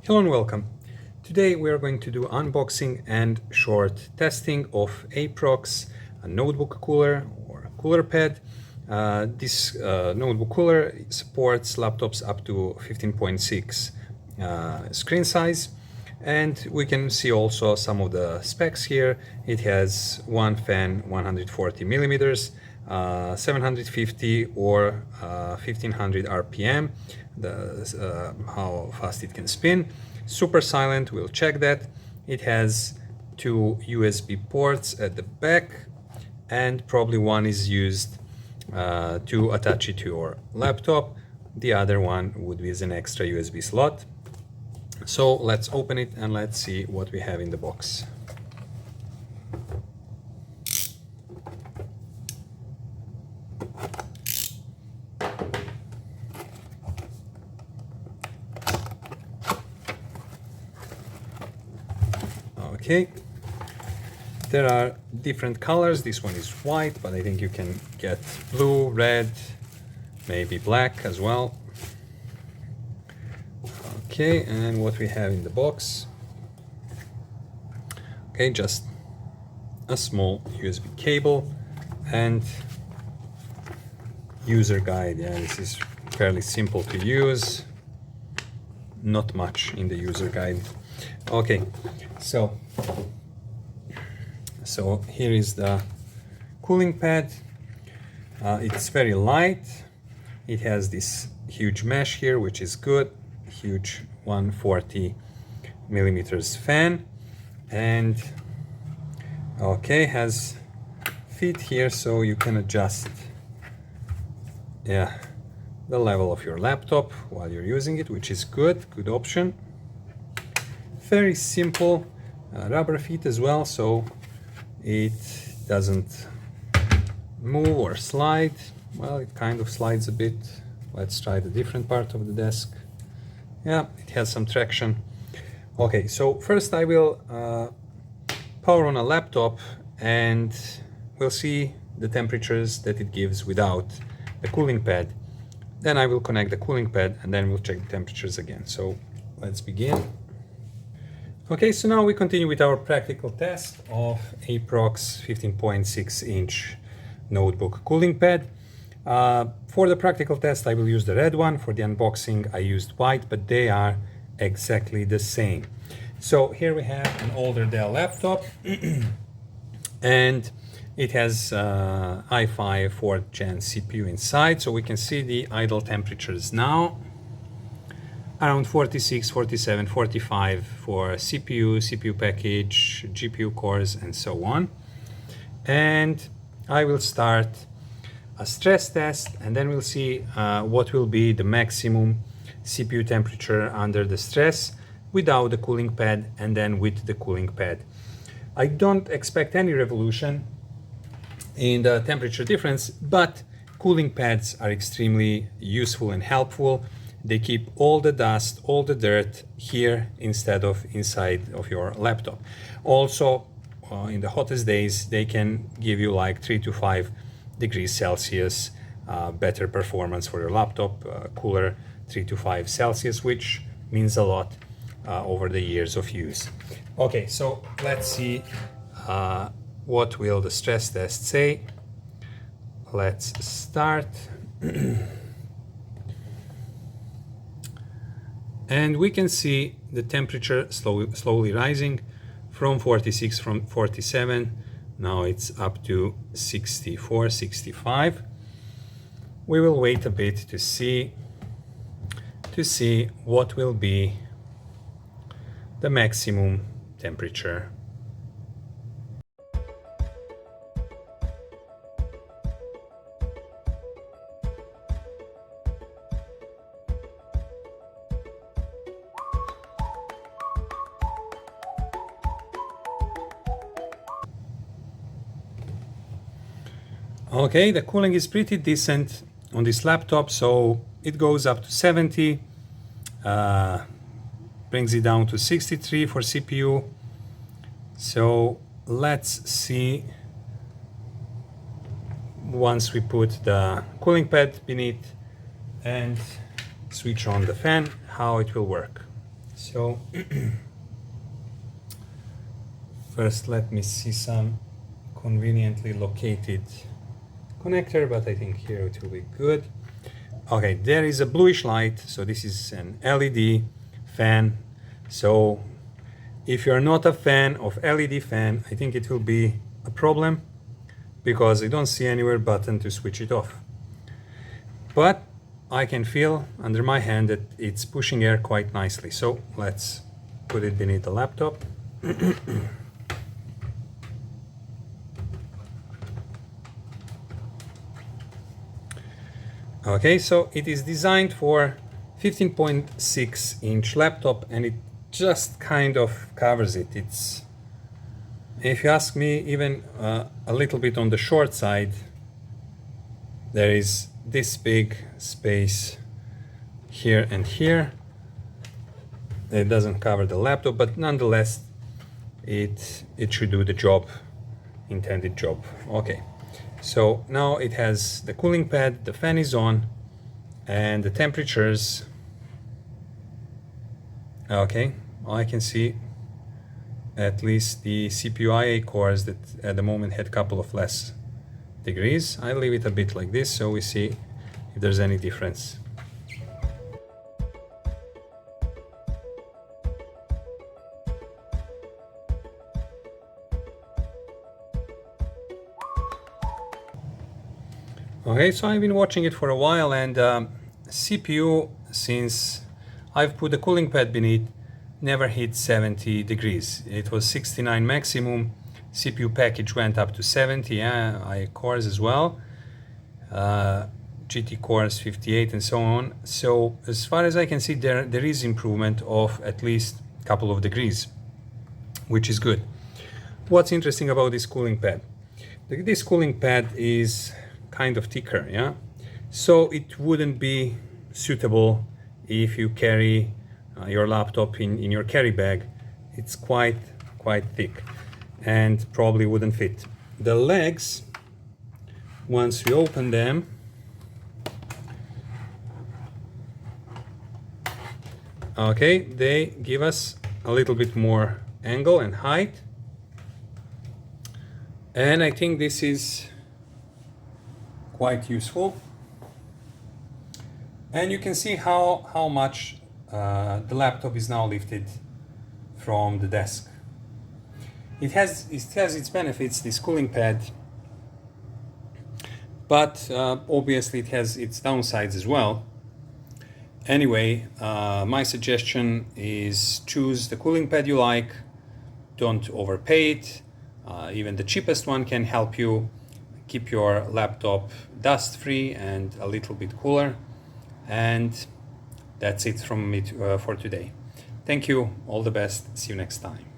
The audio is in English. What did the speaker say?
Hello and welcome. Today we are going to do unboxing and short testing of Aqprox Notebook Cooler or Cooler Pad. This notebook cooler supports laptops up to 15.6 screen size, and we can see also some of the specs here. It has one fan, 140 millimeters, 750 or 1500 RPM, how fast it can spin. Super silent, we'll check that. It has two USB ports at the back, and probably one is used to attach it to your laptop. The other one would be as an extra USB slot. So let's open it and let's see what we have in the box. Okay, there are different colors. This one is white, but I think you can get blue, red, maybe black as well. Okay, and what we have in the box. Okay, just a small USB cable and user guide. Yeah, this is fairly simple to use. Not much in the user guide. Okay, so here is the cooling pad. It's very light. It has this huge mesh here, which is good. Huge 140 millimeters fan, and okay, has feet here so you can adjust the level of your laptop while you're using it, which is good option. Very simple rubber feet as well, so it doesn't move or slide. Well, it kind of slides a bit. Let's try the different part of the desk. Yeah, it has some traction. Okay, so first I will power on a laptop and we'll see the temperatures that it gives without the cooling pad. Then I will connect the cooling pad and then we'll check the temperatures again. So let's begin. Okay, so now we continue with our practical test of Aqprox 15.6-inch notebook cooling pad. For the practical test I will use the red one. For the unboxing I used white, but they are exactly the same. So here we have an older Dell laptop and it has i5 4th gen CPU inside, so we can see the idle temperatures now. Around 46, 47, 45 for CPU package, GPU cores, and so on. And I will start a stress test, and then we'll see what will be the maximum CPU temperature under the stress without the cooling pad and then with the cooling pad. I don't expect any revolution in the temperature difference, but cooling pads are extremely useful and helpful. They keep all the dust, all the dirt here instead of inside of your laptop. Also, in the hottest days, they can give you like 3 to 5 degrees Celsius better performance for your laptop, cooler 3 to 5 Celsius, which means a lot over the years of use. Okay, so let's see what will the stress test say. Let's start. And we can see the temperature slowly rising from 46, from 47. Now it's up to 64, 65. We will wait a bit to see what will be the maximum temperature. Okay, the cooling is pretty decent on this laptop, so it goes up to 70, brings it down to 63 for CPU. So let's see, once we put the cooling pad beneath and switch on the fan, how it will work. So first let me see some conveniently located connector, but I think here it will be good. Okay, there is a bluish light, so this is an LED fan. So if you're not a fan of LED fan, I think it will be a problem because I don't see anywhere button to switch it off. But I can feel under my hand that it's pushing air quite nicely. So let's put it beneath the laptop. Okay, so it is designed for 15.6 inch laptop and it just kind of covers it. It's, if you ask me, even a little bit on the short side. There is this big space here and here. It doesn't cover the laptop, but nonetheless it should do the job, intended job. Okay, so now it has the cooling pad, the fan is on, and the temperatures, okay, I can see at least the CPU IA cores that at the moment had a couple of less degrees. I leave it a bit like this so we see if there's any difference. Okay, so I've been watching it for a while, and CPU, since I've put the cooling pad beneath, never hit 70 degrees. It was 69 maximum. CPU package went up to 70, IA cores as well, GT cores 58 and so on. So as far as I can see, there is improvement of at least a couple of degrees, which is good. What's interesting about this cooling pad? This cooling pad is kind of thicker, yeah? So it wouldn't be suitable if you carry your laptop in your carry bag. It's quite thick and probably wouldn't fit. The legs, once we open them, okay, they give us a little bit more angle and height, and I think this is quite useful. And you can see how much the laptop is now lifted from the desk. It has its benefits, this cooling pad, but obviously it has its downsides as well. Anyway, my suggestion is choose the cooling pad you like, don't overpay it. Even the cheapest one can help you keep your laptop dust free and a little bit cooler. And that's it from me for today. Thank you, all the best, see you next time.